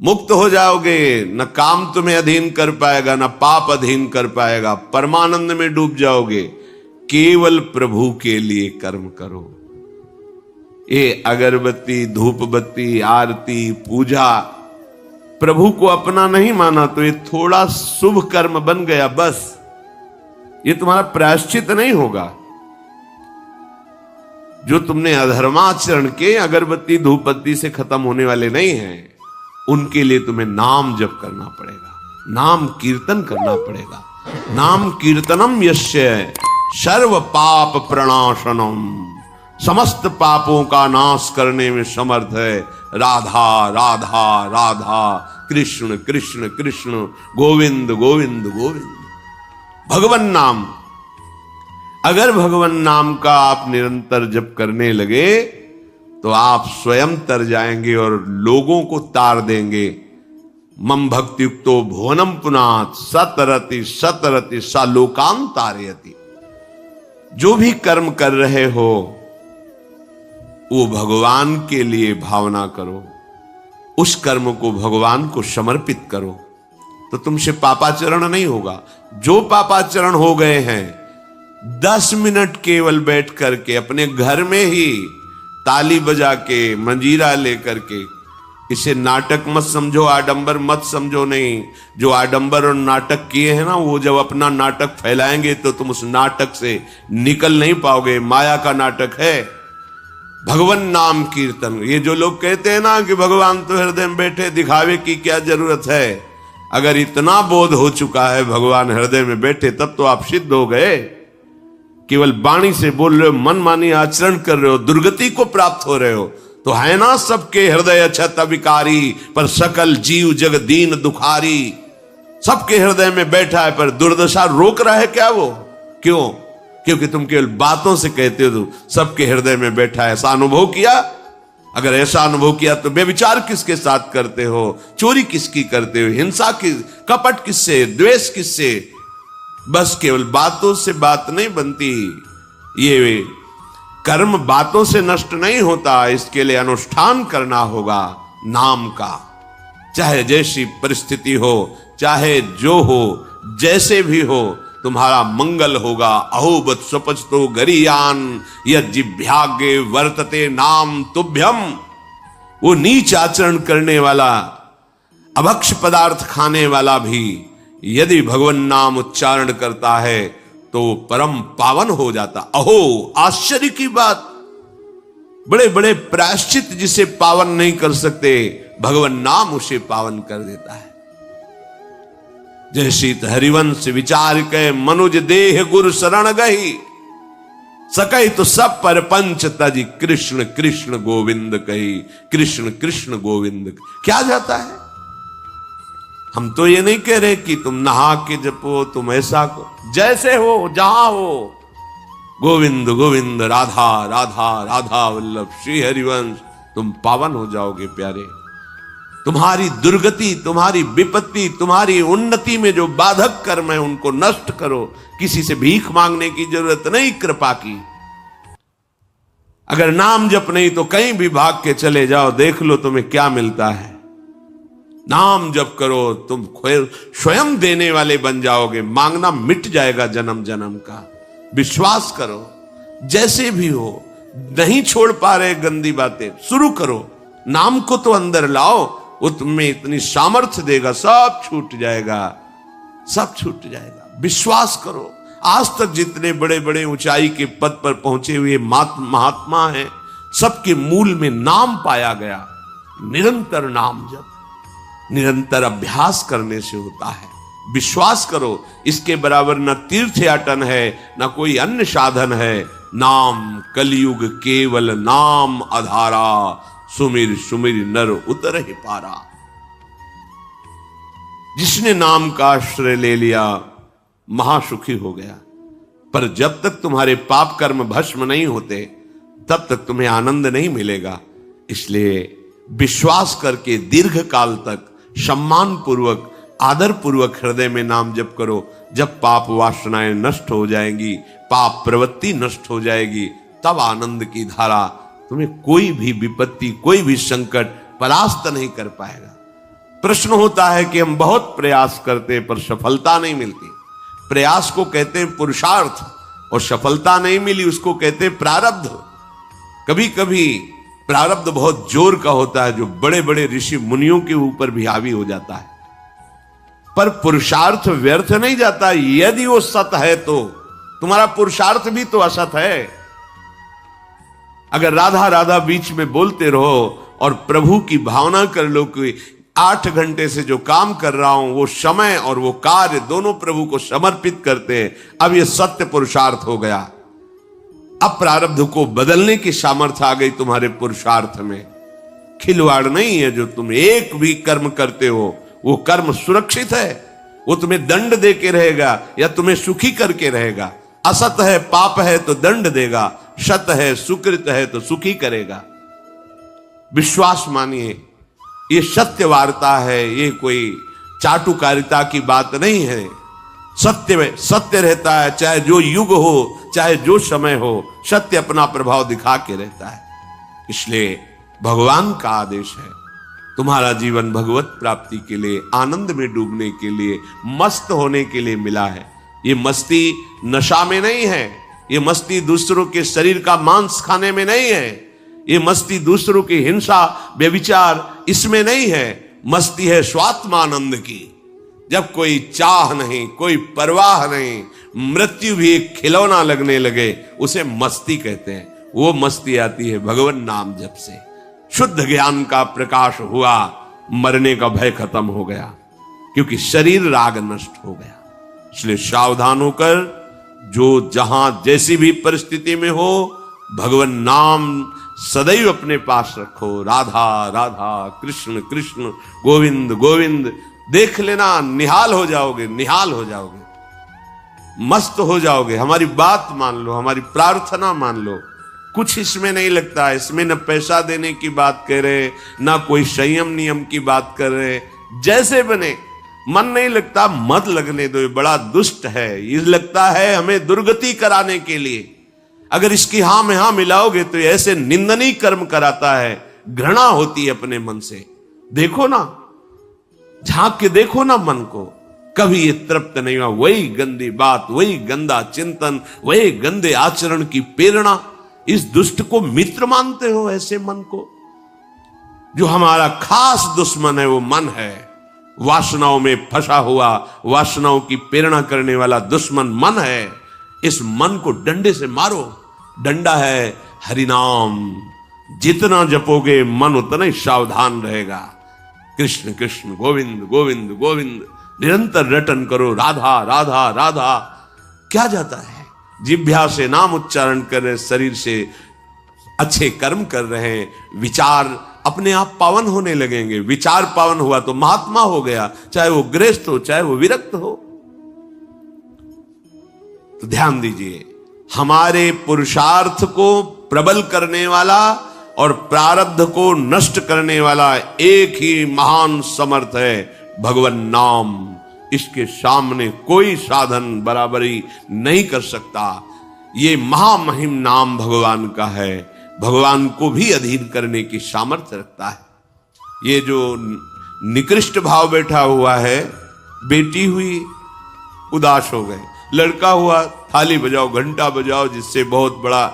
मुक्त हो जाओगे, न काम तुम्हें अधीन कर पाएगा, न पाप अधीन कर पाएगा, परमानंद में डूब जाओगे। केवल प्रभु के लिए कर्म करो। ये अगरबत्ती, धूप बत्ती, आरती, पूजा, प्रभु को अपना नहीं माना तो ये थोड़ा शुभ कर्म बन गया, बस। ये तुम्हारा प्रायश्चित नहीं होगा। जो तुमने अधर्माचरण के अगरबत्ती धूप बत्ती से खत्म होने वाले नहीं हैं, उनके लिए तुम्हें नाम जप करना पड़ेगा, नाम कीर्तन करना पड़ेगा। नाम कीर्तनम यस्य सर्व पाप प्रणाशनम, समस्त पापों का नाश करने में समर्थ है। राधा राधा राधा, कृष्ण कृष्ण कृष्ण, गोविंद गोविंद गोविंद। भगवन नाम, अगर भगवन नाम का आप निरंतर जप करने लगे तो आप स्वयं तर जाएंगे और लोगों को तार देंगे। मम भक्तियुक्तो भुवनम पुनात सतरति सतरति सा लोकान तारयति। जो भी कर्म कर रहे हो वो भगवान के लिए भावना करो, उस कर्म को भगवान को समर्पित करो, तो तुमसे पापाचरण नहीं होगा। जो पापाचरण हो गए हैं, 10 मिनट केवल बैठ करके अपने घर में ही ताली बजा के, मंजीरा लेकर के, इसे नाटक मत समझो, आडंबर मत समझो। नहीं, जो आडंबर और नाटक किए हैं ना, वो जब अपना नाटक फैलाएंगे तो तुम उस नाटक से निकल नहीं पाओगे। माया का नाटक है। भगवान नाम कीर्तन, ये जो लोग कहते हैं ना कि भगवान तो हृदय में बैठे, दिखावे की क्या जरूरत है। अगर इतना बोध हो चुका है भगवान हृदय में बैठे, तब तो आप सिद्ध हो गए। केवल वाणी से बोल रहे हो, मन मानी आचरण कर रहे हो, दुर्गति को प्राप्त हो रहे हो, तो है ना सबके हृदय अछत विकारी, पर सकल जीव जग दीन दुखारी। सबके हृदय में बैठा है, पर दुर्दशा रोक रहा है क्या वो? क्यों? क्योंकि तुम केवल बातों से कहते हो तो सबके हृदय में बैठा है। ऐसा अनुभव किया? अगर ऐसा अनुभव किया तो बेविचार किसके साथ करते हो, चोरी किसकी करते हो, हिंसा की, कपट किससे, द्वेष किससे? बस केवल बातों से बात नहीं बनती। ये कर्म बातों से नष्ट नहीं होता, इसके लिए अनुष्ठान करना होगा नाम का। चाहे जैसी परिस्थिति हो, चाहे जो हो, जैसे भी हो, तुम्हारा मंगल होगा। अहोबत स्वपचतो गरीयान यज्जिभ्यागे वर्तते नाम तुभ्यम। वो नीच आचरण करने वाला, अभक्ष पदार्थ खाने वाला भी यदि भगवान नाम उच्चारण करता है तो परम पावन हो जाता। अहो, आश्चर्य की बात! बड़े बड़े प्रायश्चित जिसे पावन नहीं कर सकते, भगवान नाम उसे पावन कर देता है। जय शीत हरिवंश विचार के मनुज देह गुरु शरण गही, सकई तो सब पर पंच तजी कृष्ण कृष्ण गोविंद कही। कृष्ण कृष्ण गोविंद क्या जाता है? हम तो ये नहीं कह रहे कि तुम नहा के जपो, तुम ऐसा को, जैसे हो, जहां हो, गोविंद गोविंद, राधा राधा राधा वल्लभ श्री हरिवंश, तुम पावन हो जाओगे प्यारे। तुम्हारी दुर्गति, तुम्हारी विपत्ति, तुम्हारी उन्नति में जो बाधक कर्म है उनको नष्ट करो। किसी से भीख मांगने की जरूरत नहीं, कृपा की। अगर नाम जप नहीं तो कहीं भी भाग के चले जाओ, देख लो तुम्हें क्या मिलता है। नाम जप करो, तुम स्वयं देने वाले बन जाओगे। मांगना मिट जाएगा जन्म जन्म का। विश्वास करो, जैसे भी हो। नहीं छोड़ पा रहे गंदी बातें, शुरू करो। नाम को तो अंदर लाओ, वो तुम्हें इतनी सामर्थ्य देगा, सब छूट जाएगा, सब छूट जाएगा। विश्वास करो। आज तक जितने बड़े बड़े ऊंचाई के पद पर पहुंचे हुए महात्मा हैं, सबके मूल में नाम पाया गया। निरंतर नाम जप, निरंतर अभ्यास करने से होता है। विश्वास करो, इसके बराबर न तीर्थ याटन है, न कोई अन्य साधन है। नाम कलयुग केवल नाम आधारा, सुमिर सुमिर नर उतर ही पारा। जिसने नाम का आश्रय ले लिया महासुखी हो गया। पर जब तक तुम्हारे पाप कर्म भस्म नहीं होते, तब तक तुम्हें आनंद नहीं मिलेगा। इसलिए विश्वास करके दीर्घ काल तक सम्मान पूर्वक, आदर पूर्वक हृदय में नाम जप करो। जब पाप वासनाएं नष्ट हो जाएंगी, पाप प्रवृत्ति नष्ट हो जाएगी, तब आनंद की धारा, तुम्हें कोई भी विपत्ति, कोई भी संकट परास्त नहीं कर पाएगा। प्रश्न होता है कि हम बहुत प्रयास करते पर सफलता नहीं मिलती। प्रयास को कहते हैं पुरुषार्थ, और सफलता नहीं मिली उसको कहते हैं प्रारब्ध। कभी कभी प्रारब्ध बहुत जोर का होता है, जो बड़े बड़े ऋषि मुनियों के ऊपर भी हावी हो जाता है। पर पुरुषार्थ व्यर्थ नहीं जाता। यदि वो सत है तो तुम्हारा पुरुषार्थ भी तो असत है। अगर राधा राधा बीच में बोलते रहो और प्रभु की भावना कर लो कि 8 घंटे से जो काम कर रहा हूं वो समय और वो कार्य दोनों प्रभु को समर्पित करते हैं, अब ये सत्य पुरुषार्थ हो गया। अब प्रारब्ध को बदलने की सामर्थ्य आ गई तुम्हारे पुरुषार्थ में। खिलवाड़ नहीं है। जो तुम एक भी कर्म करते हो वो कर्म सुरक्षित है, वो तुम्हें दंड दे के रहेगा या तुम्हें सुखी करके रहेगा। असत है, पाप है तो दंड देगा, सत है, सुकृत है तो सुखी करेगा। विश्वास मानिए, ये सत्य वार्ता है, ये कोई चाटुकारिता की बात नहीं है। सत्य में सत्य रहता है, चाहे जो युग हो, चाहे जो समय हो, सत्य अपना प्रभाव दिखा के रहता है। इसलिए भगवान का आदेश है, तुम्हारा जीवन भगवत प्राप्ति के लिए, आनंद में डूबने के लिए, मस्त होने के लिए मिला है। ये मस्ती नशा में नहीं है, ये मस्ती दूसरों के शरीर का मांस खाने में नहीं है, ये मस्ती दूसरों की हिंसा व्यभिचार इसमें नहीं है। मस्ती है स्वात्मानंद की। जब कोई चाह नहीं, कोई परवाह नहीं, मृत्यु भी एक खिलौना लगने लगे, उसे मस्ती कहते हैं। वो मस्ती आती है भगवान नाम जप से। शुद्ध ज्ञान का प्रकाश हुआ, मरने का भय खत्म हो गया, क्योंकि शरीर राग नष्ट हो गया। इसलिए सावधान होकर जो जहां जैसी भी परिस्थिति में हो, भगवान नाम सदैव अपने पास रखो। राधा राधा, कृष्ण कृष्ण, गोविंद गोविंद। देख लेना, निहाल हो जाओगे, निहाल हो जाओगे, मस्त हो जाओगे। हमारी बात मान लो, हमारी प्रार्थना मान लो। कुछ इसमें नहीं लगता, इसमें न पैसा देने की बात कर रहे, ना कोई संयम नियम की बात कर रहे। जैसे बने, मन नहीं लगता, मत लगने दो, ये बड़ा दुष्ट है। ये लगता है हमें दुर्गति कराने के लिए। अगर इसकी हां में हां मिलाओगे तो ऐसे निंदनीय कर्म कराता है, घृणा होती है अपने मन से। देखो ना, झांक के देखो ना मन को, कभी ये तृप्त नहीं हुआ। वही गंदी बात, वही गंदा चिंतन, वही गंदे आचरण की प्रेरणा। इस दुष्ट को मित्र मानते हो, ऐसे मन को। जो हमारा खास दुश्मन है वो मन है। वासनाओं में फंसा हुआ, वासनाओं की प्रेरणा करने वाला दुश्मन मन है। इस मन को डंडे से मारो। डंडा है हरिनाम। जितना जपोगे मन उतना ही सावधान रहेगा। कृष्ण कृष्ण, गोविंद गोविंद गोविंद, निरंतर रटन करो। राधा राधा राधा। क्या जाता है? जिह्वा से नाम उच्चारण कर रहे, शरीर से अच्छे कर्म कर रहे हैं, विचार अपने आप पावन होने लगेंगे। विचार पावन हुआ तो महात्मा हो गया, चाहे वो गृहस्थ हो, चाहे वो विरक्त हो। तो ध्यान दीजिए, हमारे पुरुषार्थ को प्रबल करने वाला और प्रारब्ध को नष्ट करने वाला एक ही महान समर्थ है, भगवान नाम। इसके सामने कोई साधन बराबरी नहीं कर सकता। ये महामहिम नाम भगवान का है, भगवान को भी अधीन करने की सामर्थ्य रखता है। ये जो निकृष्ट भाव बैठा हुआ है, बेटी हुई उदास हो गए, लड़का हुआ थाली बजाओ, घंटा बजाओ, जिससे बहुत बड़ा,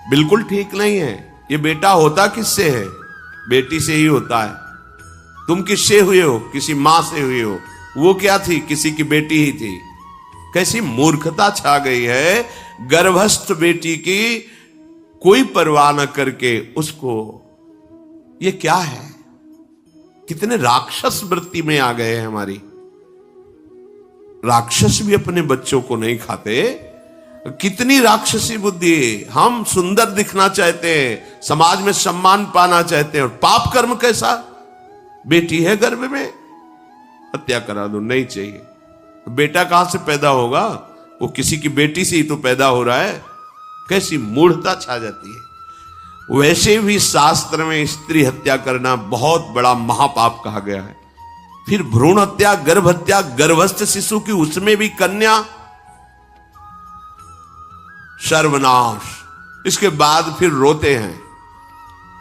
बिल्कुल ठीक नहीं है। ये बेटा होता किससे है? बेटी से ही होता है। तुम किससे हुए हो? किसी मां से हुए हो। वो क्या थी? किसी की बेटी ही थी। कैसी मूर्खता छा गई है, गर्भस्थ बेटी की कोई परवाह न करके उसको। ये क्या है? कितने राक्षस वृत्ति में आ गए हैं हमारी। राक्षस भी अपने बच्चों को नहीं खाते। कितनी राक्षसी बुद्धि। हम सुंदर दिखना चाहते हैं, समाज में सम्मान पाना चाहते हैं, और पाप कर्म कैसा? बेटी है गर्भ में, हत्या करा दो, नहीं चाहिए। बेटा कहां से पैदा होगा? वो किसी की बेटी से ही तो पैदा हो रहा है। कैसी मूढ़ता छा जाती है। वैसे भी शास्त्र में स्त्री हत्या करना बहुत बड़ा महापाप कहा गया है। फिर भ्रूण हत्या, गर्भ हत्या, गर्भस्थ शिशु की, उसमें भी कन्या, सर्वनाश। इसके बाद फिर रोते हैं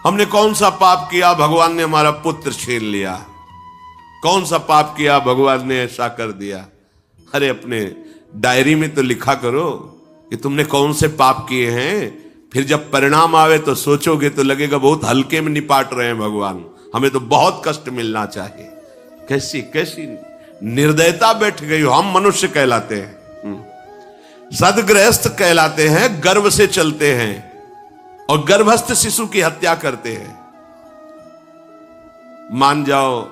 हमने कौन सा पाप किया, भगवान ने हमारा पुत्र छीन लिया। कौन सा पाप किया, भगवान ने ऐसा कर दिया। अरे अपने डायरी में तो लिखा करो कि तुमने कौन से पाप किए हैं। फिर जब परिणाम आवे तो सोचोगे तो लगेगा बहुत हल्के में निपाट रहे हैं भगवान, हमें तो बहुत कष्ट मिलना चाहिए। कैसी कैसी निर्दयता बैठ गई हो। हम मनुष्य कहलाते हैं, सदगृहस्थ कहलाते हैं, गर्व से चलते हैं और गर्भस्थ शिशु की हत्या करते हैं। मान जाओ,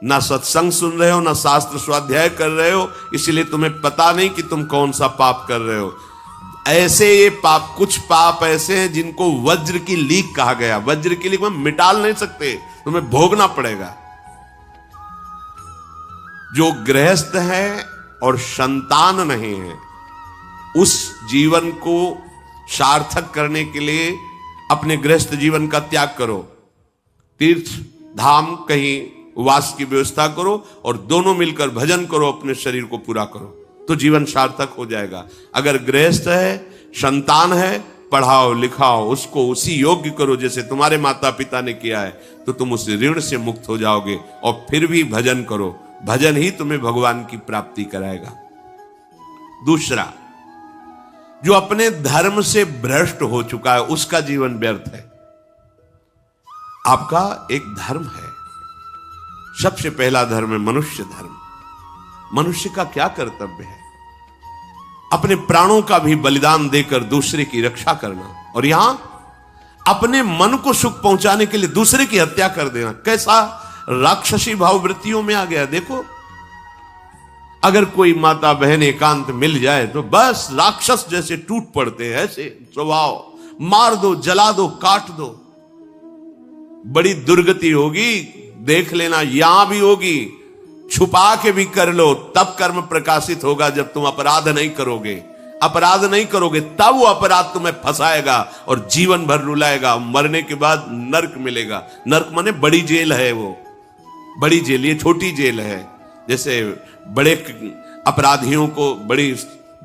ना सत्संग सुन रहे हो, ना शास्त्र स्वाध्याय कर रहे हो, इसलिए तुम्हें पता नहीं कि तुम कौन सा पाप कर रहे हो। ऐसे ये पाप, कुछ पाप ऐसे हैं जिनको वज्र की लीक कहा गया। वज्र की लीक में मिटाल नहीं सकते, तुम्हें भोगना पड़ेगा। जो गृहस्थ है और संतान नहीं है, उस जीवन को सार्थक करने के लिए अपने गृहस्थ जीवन का त्याग करो, तीर्थ धाम कहीं वास की व्यवस्था करो और दोनों मिलकर भजन करो, अपने शरीर को पूरा करो, तो जीवन सार्थक हो जाएगा। अगर गृहस्थ है, संतान है, पढ़ाओ लिखाओ, उसको उसी योग्य करो जैसे तुम्हारे माता पिता ने किया है, तो तुम उस ऋण से मुक्त हो जाओगे। और फिर भी भजन करो, भजन ही तुम्हें भगवान की प्राप्ति कराएगा। दूसरा, जो अपने धर्म से भ्रष्ट हो चुका है उसका जीवन व्यर्थ है। आपका एक धर्म है, सबसे पहला धर्म है मनुष्य धर्म। मनुष्य का क्या कर्तव्य है? अपने प्राणों का भी बलिदान देकर दूसरे की रक्षा करना, और यहां अपने मन को सुख पहुंचाने के लिए दूसरे की हत्या कर देना। कैसा राक्षसी भाव वृत्तियों में आ गया। देखो, अगर कोई माता बहन एकांत मिल जाए तो बस राक्षस जैसे टूट पड़ते हैं, ऐसे स्वभाव, मार दो, जला दो, काट दो। बड़ी दुर्गति होगी, देख लेना, यहां भी होगी। छुपा के भी कर लो, तब कर्म प्रकाशित होगा। जब तुम अपराध नहीं करोगे, अपराध नहीं करोगे, तब वो अपराध तुम्हें फंसाएगा और जीवन भर रुलाएगा। मरने के बाद नर्क मिलेगा। नर्क माने बड़ी जेल है, वो बड़ी जेल, ये छोटी जेल है। जैसे बड़े अपराधियों को बड़ी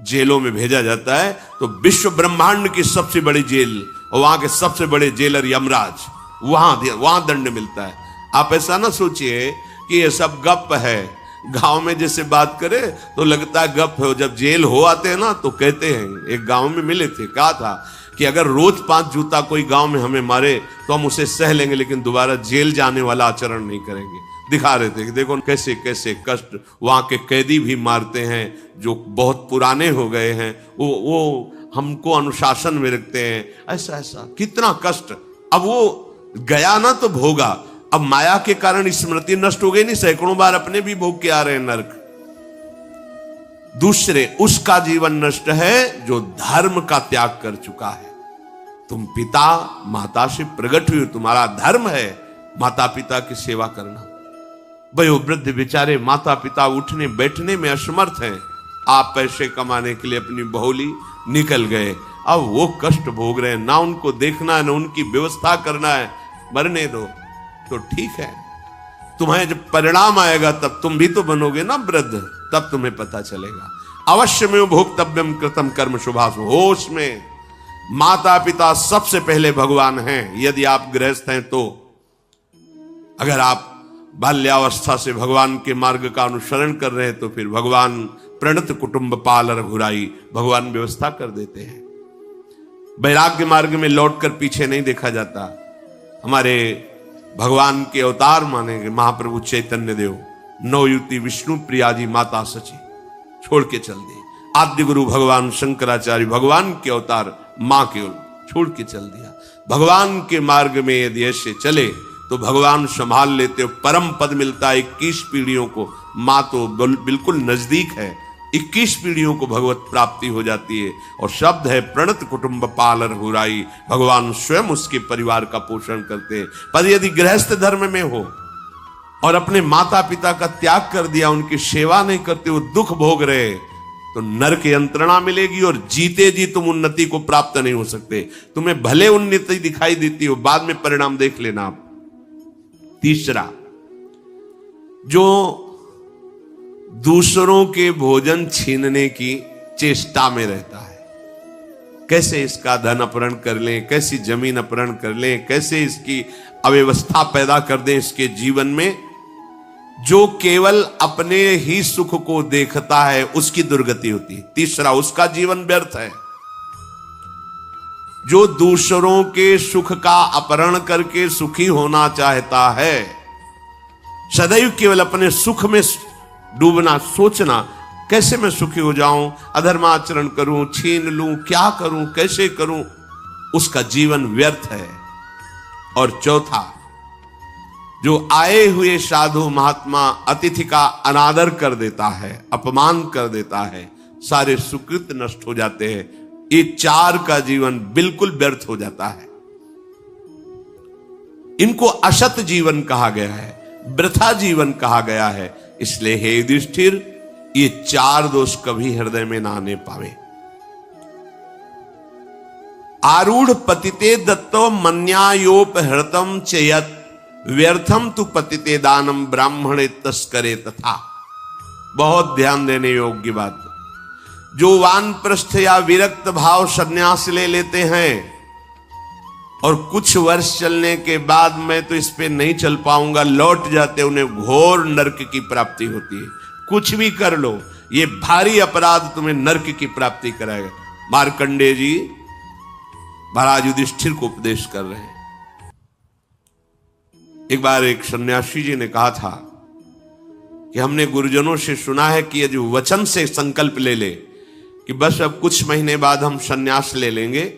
जेलों में भेजा जाता है, तो विश्व ब्रह्मांड की सबसे बड़ी जेल और वहां के सबसे बड़े जेलर यमराज, वहां दंड मिलता है। आप ऐसा ना सोचिए कि ये सब गप है। गांव में जैसे बात करे तो लगता है गप है। जब जेल हो आते हैं ना तो कहते हैं, एक गांव में मिले थे, कहा था कि अगर रोज 5 जूता कोई गांव में हमें मारे तो हम उसे सह लेंगे, लेकिन दोबारा जेल जाने वाला आचरण नहीं करेंगे। दिखा रहे थे कि देखो कैसे कैसे कष्ट वहां के कैदी भी मारते हैं जो बहुत पुराने हो गए हैं। वो हमको अनुशासन में रखते हैं, ऐसा ऐसा कितना कष्ट। अब वो गया ना तो भोगा, अब माया के कारण स्मृति नष्ट हो गई नहीं, सैकड़ों बार अपने भी भोग के आ रहे हैं नरक। दूसरे, उसका जीवन नष्ट है जो धर्म का त्याग कर चुका है। तुम पिता माता से प्रकट हुए, तुम्हारा धर्म है माता पिता की सेवा करना। वयोवृद्ध बेचारे माता पिता उठने बैठने में असमर्थ हैं, आप पैसे कमाने के लिए अपनी बहुली निकल गए, अब वो कष्ट भोग रहे हैं। ना उनको देखना है, ना उनकी व्यवस्था करना है, मरने दो तो ठीक है। तुम्हें जब परिणाम आएगा तब तुम भी तो बनोगे ना वृद्ध, तब तुम्हें पता चलेगा। अवश्य में भोक्तव्यम कृतम कर्म शुभाशु। होश में माता पिता सबसे पहले भगवान हैं, यदि आप गृहस्थ हैं तो। अगर आप बाल्यावस्था से भगवान के मार्ग का अनुसरण कर रहे हैं तो फिर भगवान प्रणत कुटुंब पाल रघुराई, भगवान व्यवस्था कर देते हैं। वैराग्य मार्ग में लौटकर पीछे नहीं देखा जाता। हमारे भगवान के अवतार मानेंगे महाप्रभु चैतन्य देव, नवयुति विष्णु प्रिया जी माता सची छोड़ के चल दिए। आद्य गुरु भगवान शंकराचार्य भगवान के अवतार मां के छोड़ के चल दिया। भगवान के मार्ग में यदि ऐसे चले तो भगवान संभाल लेते हो, परम पद मिलता है 21 पीढ़ियों को। मां तो बिल्कुल नजदीक है, 21 पीढ़ियों को भगवत प्राप्ति हो जाती है। और शब्द है प्रणत कुटुंब पाल रघुराई, भगवान स्वयं उसके परिवार का पोषण करते हैं। पर यदि गृहस्थ धर्म में हो और अपने माता पिता का त्याग कर दिया, उनकी सेवा नहीं करते, वो दुख भोग रहे, तो नरक यंत्रणा मिलेगी और जीते जी तुम उन्नति को प्राप्त नहीं हो सकते। तुम्हें भले उन्नति दिखाई देती हो, बाद में परिणाम देख लेना आप। तीसरा, जो दूसरों के भोजन छीनने की चेष्टा में रहता है, कैसे इसका धन अपहरण कर लें, कैसी जमीन अपहरण कर लें, कैसे इसकी अव्यवस्था पैदा कर दें इसके जीवन में। जो केवल अपने ही सुख को देखता है उसकी दुर्गति होती है। तीसरा, उसका जीवन व्यर्थ है। जो दूसरों के सुख का अपहरण करके सुखी होना चाहता है, सदैव केवल अपने सुख में डूबना, सोचना कैसे मैं सुखी हो जाऊं, अधर्माचरण करूं, छीन लूं, क्या करूं, कैसे करूं, उसका जीवन व्यर्थ है। और चौथा, जो आए हुए साधु महात्मा अतिथि का अनादर कर देता है, अपमान कर देता है, सारे सुकृत नष्ट हो जाते हैं। ये चार का जीवन बिल्कुल व्यर्थ हो जाता है। इनको असत जीवन कहा गया है, वृथा जीवन कहा गया है। इसलिए हे युधिष्ठिर, ये चार दोष कभी हृदय में ना आने पावे। आरूढ़ पतिते दत्तो मन्यायोपहृतम चेयत व्यर्थम तु पतिते दानम ब्राह्मणे तस्करे तथा। बहुत ध्यान देने योग्य बात। जो वानप्रस्थ या विरक्त भाव संन्यास ले लेते हैं और कुछ वर्ष चलने के बाद मैं तो इस पे नहीं चल पाऊंगा लौट जाते, उन्हें घोर नरक की प्राप्ति होती है। कुछ भी कर लो, ये भारी अपराध तुम्हें नरक की प्राप्ति कराएगा। मार्कंडेय जी महाराज युधिष्ठिर को उपदेश कर रहे हैं। एक बार एक सन्यासी जी ने कहा था कि हमने गुरुजनों से सुना है कि ये जो वचन से संकल्प ले ले कि बस अब कुछ महीने बाद हम सन्यास ले लेंगे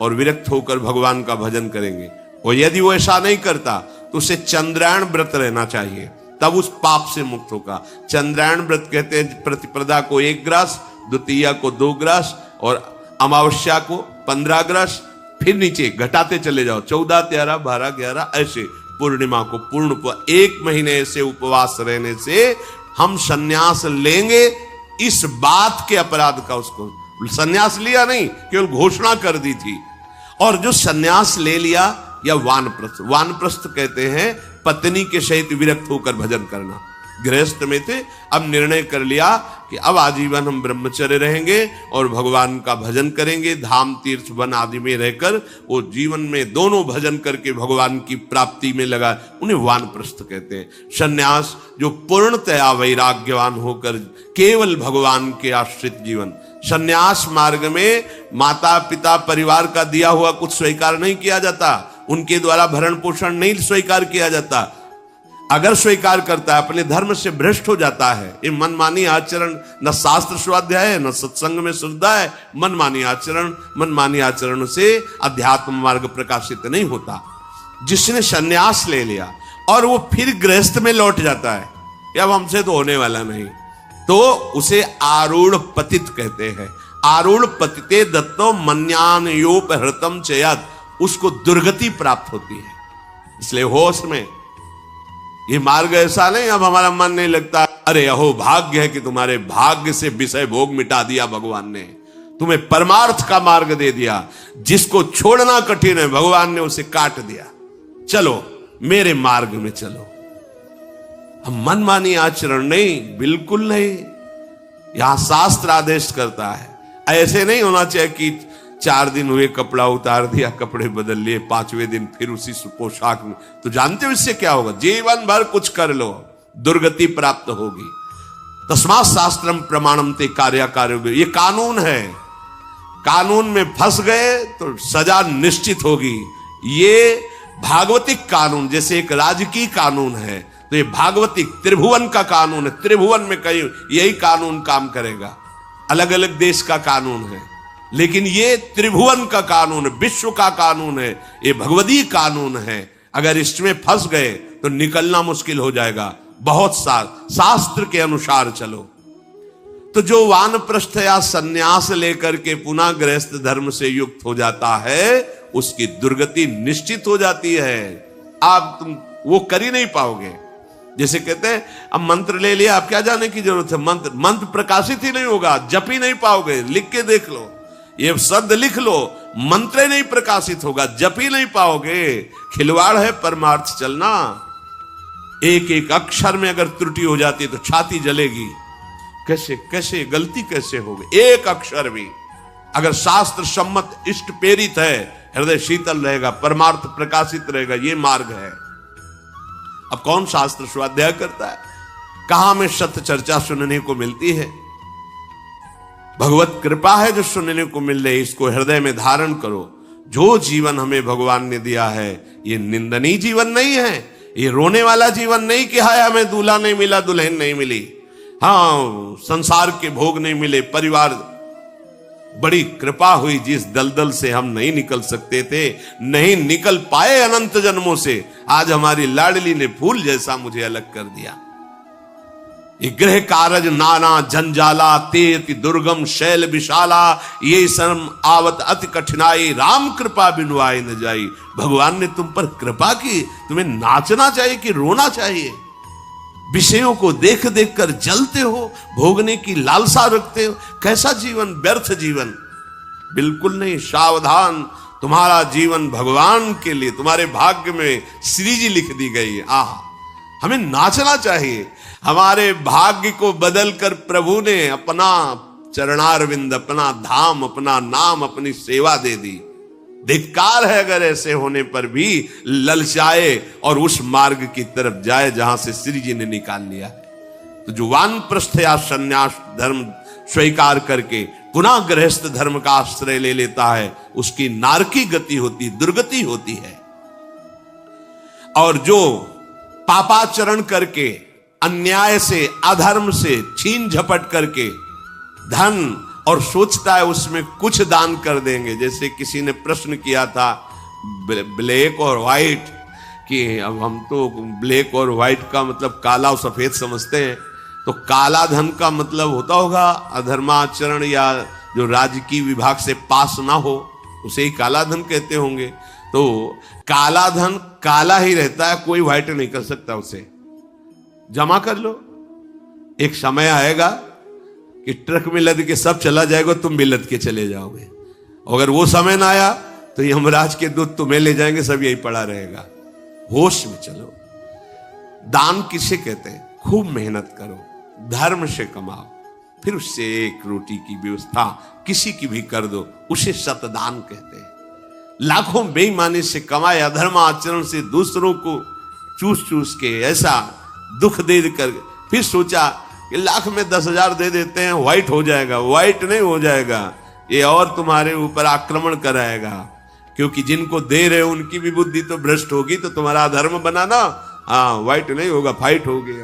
और विरक्त होकर भगवान का भजन करेंगे, और यदि वो ऐसा नहीं करता तो उसे चंद्रायण व्रत रहना चाहिए, तब उस पाप से मुक्त होगा। चंद्रायण व्रत कहते हैं प्रतिपदा को 1 ग्रास, द्वितीया को 2 ग्रास और अमावस्या को 15 ग्रास, फिर नीचे घटाते चले जाओ 14, 13, 12, 11 ऐसे पूर्णिमा को पूर्ण 1 महीने ऐसे उपवास रहने से हम सन्यास लेंगे। इस बात के अपराध का उसको सन्यास लिया नहीं, केवल घोषणा कर दी थी। और जो सन्यास ले लिया या वानप्रस्थ, वानप्रस्थ कहते हैं पत्नी के सहित विरक्त होकर भजन करना। गृहस्थ में थे, अब निर्णय कर लिया कि अब आजीवन हम ब्रह्मचर्य रहेंगे और भगवान का भजन करेंगे, धाम तीर्थ वन आदि में रहकर वो जीवन में दोनों भजन करके भगवान की प्राप्ति में लगा, उन्हें वानप्रस्थ कहते हैं। सन्यास जो पूर्णतया वैराग्यवान होकर केवल भगवान के आश्रित जीवन। सन्यास मार्ग में माता पिता परिवार का दिया हुआ कुछ स्वीकार नहीं किया जाता, उनके द्वारा भरण पोषण नहीं स्वीकार किया जाता। अगर स्वीकार करता है अपने धर्म से भ्रष्ट हो जाता है। ये मनमानी आचरण, न शास्त्र स्वाध्याय है न सत्संग में श्रद्धा है। मनमानी आचरण से अध्यात्म मार्ग प्रकाशित नहीं होता। जिसने सन्यास ले लिया और वो फिर गृहस्थ में लौट जाता है कि अब हमसे तो होने वाला नहीं, तो उसे आरूढ़ पतित कहते हैं। आरूढ़ पतिते दत्तो मन्यानयोपहृतम चेयत, उसको दुर्गति प्राप्त होती है। इसलिए होश में, ये मार्ग ऐसा नहीं अब हमारा मन नहीं लगता, अरे अहो भाग्य है कि तुम्हारे भाग्य से विषय भोग मिटा दिया भगवान ने, तुम्हें परमार्थ का मार्ग दे दिया। जिसको छोड़ना कठिन है भगवान ने उसे काट दिया, चलो मेरे मार्ग में चलो। हम मनमानी आचरण नहीं, बिल्कुल नहीं। यहां शास्त्र आदेश करता है, ऐसे नहीं होना चाहिए कि 4 दिन हुए कपड़ा उतार दिया, कपड़े बदल लिए, 5वें दिन फिर उसी पोशाक में। तो जानते हो इससे क्या होगा? जीवन भर कुछ कर लो, दुर्गति प्राप्त होगी। तस्मात् शास्त्रम प्रमाणम ते कार्य, ये कानून है। कानून में फंस गए तो सजा निश्चित होगी। ये भागवतिक कानून जैसे एक राजकीय कानून है, तो ये भागवतिक त्रिभुवन का कानून है। त्रिभुवन में कहीं यही कानून काम करेगा। अलग अलग देश का कानून है, लेकिन ये त्रिभुवन का कानून है, विश्व का कानून है, ये भगवदीय कानून है। अगर इसमें फंस गए तो निकलना मुश्किल हो जाएगा। बहुत शास्त्र के अनुसार चलो। तो जो वानप्रस्थ या सन्यास लेकर के पुनः गृहस्थ धर्म से युक्त हो जाता है, उसकी दुर्गति निश्चित हो जाती है। आप तुम वो कर ही नहीं पाओगे। जैसे कहते हैं अब मंत्र ले लिया, आप क्या जाने की जरूरत है? मंत्र प्रकाशित ही नहीं होगा, जप ही नहीं पाओगे। लिख के देख लो, ये शब्द लिख लो, मंत्र नहीं प्रकाशित होगा, जप ही नहीं पाओगे। खिलवाड़ है परमार्थ चलना। एक एक अक्षर में अगर त्रुटि हो जाती है तो छाती जलेगी। कैसे गलती कैसे होगी? एक अक्षर भी। अगर शास्त्र सम्मत इष्ट प्रेरित है, हृदय शीतल रहेगा, परमार्थ प्रकाशित रहेगा, ये मार्ग है। अब कौन शास्त्र स्वाध्याय करता है? कहां में सत्य चर्चा सुनने को मिलती है? भगवत कृपा है जो सुनने को मिल रही, इसको हृदय में धारण करो। जो जीवन हमें भगवान ने दिया है ये निंदनीय जीवन नहीं है, ये रोने वाला जीवन नहीं कि हाय हमें दूल्हा नहीं मिला, दुल्हन नहीं मिली, हाँ संसार के भोग नहीं मिले, परिवार बड़ी कृपा हुई जिस दलदल से हम नहीं निकल सकते थे, नहीं निकल पाए अनंत जन्मों से, आज हमारी लाडली ने फूल जैसा मुझे अलग कर दिया। ये गृह कारज नाना जंजाला, ते अति दुर्गम शैल विशाला, ये शर्म आवत अति कठिनाई, राम कृपा बिनु आए न जाई। भगवान ने तुम पर कृपा की, तुम्हें नाचना चाहिए कि रोना चाहिए? विषयों को देख देख कर जलते हो, भोगने की लालसा रखते हो, कैसा जीवन, व्यर्थ जीवन। बिल्कुल नहीं, सावधान, तुम्हारा जीवन भगवान के लिए, तुम्हारे भाग्य में श्री जी लिख दी गई है। आह, हमें नाचना चाहिए। हमारे भाग्य को बदलकर प्रभु ने अपना चरणारविंद, अपना धाम, अपना नाम, अपनी सेवा दे दी। धिक्कार है अगर ऐसे होने पर भी ललचाए और उस मार्ग की तरफ जाए जहां से श्री जी ने निकाल लिया है। तो जो वानप्रस्थ या संन्यास धर्म स्वीकार करके पुनः गृहस्थ धर्म का आश्रय ले लेता है, उसकी नारकी गति होती, दुर्गति होती है। और जो पापाचरण करके, अन्याय से, अधर्म से छीन झपट करके धन और सोचता है उसमें कुछ दान कर देंगे, जैसे किसी ने प्रश्न किया था ब्लैक और व्हाइट, कि अब हम तो ब्लैक और व्हाइट का मतलब काला और सफेद समझते हैं, तो काला धन का मतलब होता होगा अधर्माचरण या जो राजकीय विभाग से पास ना हो, उसे ही काला धन कहते होंगे। तो काला धन काला ही रहता है, कोई व्हाइट नहीं कर सकता उसे। जमा कर लो, एक समय आएगा कि ट्रक में लद के सब चला जाएगा, तुम भी लद के चले जाओगे। अगर वो समय ना आया तो यमराज के दूत तुम्हें ले जाएंगे, सब यही पड़ा रहेगा। होश में चलो। दान किसे कहते हैं? खूब मेहनत करो, धर्म से कमाओ, फिर उससे एक रोटी की व्यवस्था किसी की भी कर दो, उसे सतदान कहते हैं। लाखों बेईमानी से कमाए, अधर्म आचरण से दूसरों को चूस चूस के ऐसा दुख दे कर फिर सोचा कि लाख में 10,000 दे देते हैं, व्हाइट हो जाएगा। व्हाइट नहीं हो जाएगा, ये और तुम्हारे ऊपर आक्रमण कराएगा, क्योंकि जिनको दे रहे हो उनकी भी बुद्धि तो भ्रष्ट होगी, तो तुम्हारा धर्म बनाना, हाँ व्हाइट नहीं होगा, फाइट होगी।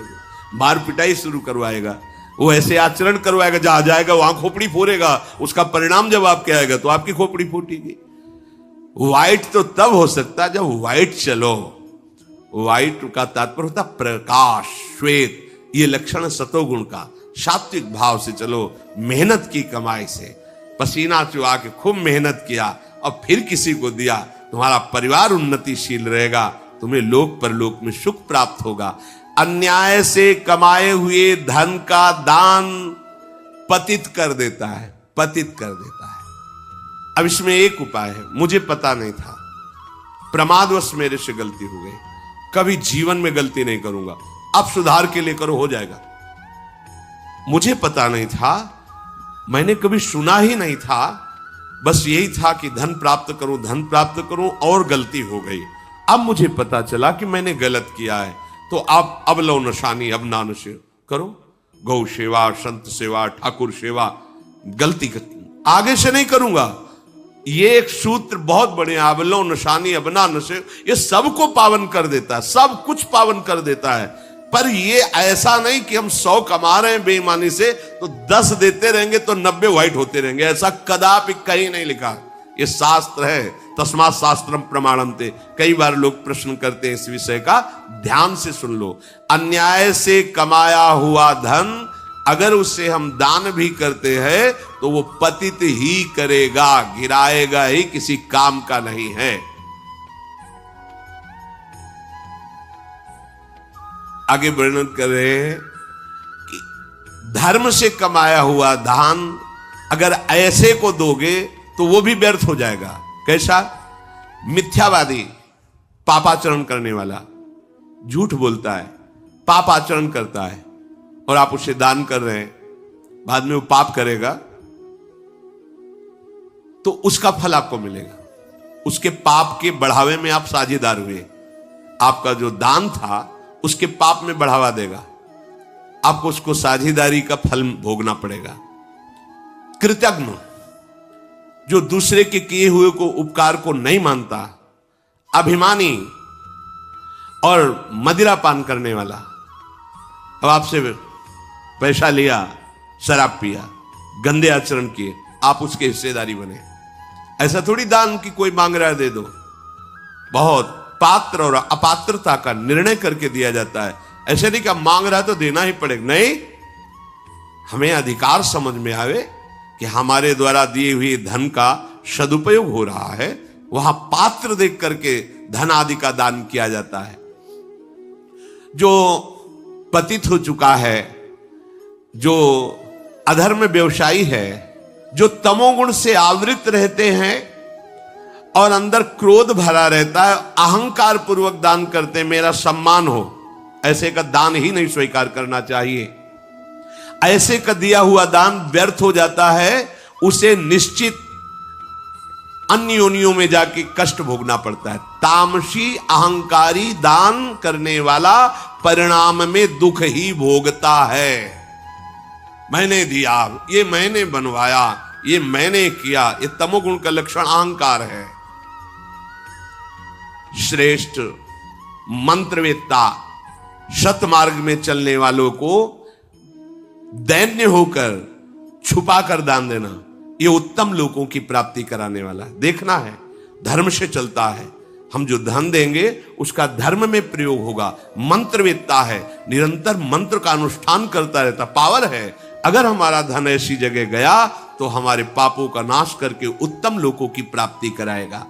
मार पिटाई शुरू करवाएगा, वो ऐसे आचरण करवाएगा, जहां जाएगा वहां खोपड़ी फोड़ेगा, उसका परिणाम जब आपके आएगा तो आपकी खोपड़ी फूटेगी। व्हाइट तो तब हो सकता जब व्हाइट चलो। व्हाइट का तात्पर्य होता प्रकाश, श्वेत, ये लक्षण सतोगुण का। सात्विक भाव से चलो, मेहनत की कमाई से, पसीना चुआ के खूब मेहनत किया और फिर किसी को दिया, तुम्हारा परिवार उन्नतिशील रहेगा, तुम्हें लोक परलोक में सुख प्राप्त होगा। अन्याय से कमाए हुए धन का दान पतित कर देता है, पतित कर देता है। अब इसमें एक उपाय है, मुझे पता नहीं था, प्रमादवश मेरे से गलती हो गई, कभी जीवन में गलती नहीं करूंगा, अब सुधार के लिए करो, हो जाएगा। मुझे पता नहीं था, मैंने कभी सुना ही नहीं था, बस यही था कि धन प्राप्त करूं, धन प्राप्त करूं, और गलती हो गई। अब मुझे पता चला कि मैंने गलत किया है, तो अब लो नशानी, अब ना नशे करो, गौ सेवा, संत सेवा, ठाकुर सेवा, गलती आगे से नहीं करूंगा। ये एक सूत्र बहुत बड़े, आवलो नशानी अबना नशे, ये सबको पावन कर देता है, सब कुछ पावन कर देता है। पर ये ऐसा नहीं कि हम 100 कमा रहे हैं बेईमानी से तो 10 देते रहेंगे तो 90 व्हाइट होते रहेंगे, ऐसा कदापि कहीं नहीं लिखा। ये शास्त्र है, तस्मात् शास्त्रम प्रमाणन्ते। कई बार लोग प्रश्न करते हैं इस विषय का, ध्यान से सुन लो। अन्याय से कमाया हुआ धन अगर उसे हम दान भी करते हैं तो वो पतित ही करेगा, गिराएगा ही, किसी काम का नहीं है। आगे वर्णन कर रहे हैं कि धर्म से कमाया हुआ दान अगर ऐसे को दोगे तो वो भी व्यर्थ हो जाएगा। कैसा? मिथ्यावादी, पापाचरण करने वाला, झूठ बोलता है, पापाचरण करता है, और आप उसे दान कर रहे हैं, बाद में वो पाप करेगा, तो उसका फल आपको मिलेगा। उसके पाप के बढ़ावे में आप साझेदार हुए। आपका जो दान था उसके पाप में बढ़ावा देगा, आपको उसको साझेदारी का फल भोगना पड़ेगा। कृतज्ञ, जो दूसरे के किए हुए को उपकार को नहीं मानता, अभिमानी और मदिरा पान करने वाला, अब आपसे पैसा लिया, शराब पिया, गंदे आचरण किए, आप उसके हिस्सेदारी बने। ऐसा थोड़ी दान की कोई मांग रहा है दे दो। बहुत पात्र और अपात्रता का निर्णय करके दिया जाता है। ऐसे नहीं कि मांग रहा है तो देना ही पड़ेगा, नहीं। हमें अधिकार समझ में आवे कि हमारे द्वारा दिए हुए धन का सदुपयोग हो रहा है, वहां पात्र देख करके धन आदि का दान किया जाता है। जो पतित हो चुका है, जो अधर्म व्यवसायी है, जो तमोगुण से आवृत रहते हैं और अंदर क्रोध भरा रहता है, अहंकार पूर्वक दान करते, मेरा सम्मान हो, ऐसे का दान ही नहीं स्वीकार करना चाहिए। ऐसे का दिया हुआ दान व्यर्थ हो जाता है, उसे निश्चित अन्य योनियों में जाके कष्ट भोगना पड़ता है। तामसी अहंकारी दान करने वाला परिणाम में दुख ही भोगता है। मैंने दिया, ये मैंने बनवाया, ये मैंने किया, ये तमोगुण का लक्षण अहंकार है। श्रेष्ठ मंत्रवेत्ता, सतमार्ग में चलने वालों को दैन्य होकर छुपा कर दान देना, यह उत्तम लोगों की प्राप्ति कराने वाला है। देखना है, धर्म से चलता है। हम जो धन देंगे उसका धर्म में प्रयोग होगा। मंत्रवेत्ता है, निरंतर मंत्र का अनुष्ठान करता रहता, पावर है। अगर हमारा धन ऐसी जगह गया तो हमारे पापों का नाश करके उत्तम लोगों की प्राप्ति कराएगा।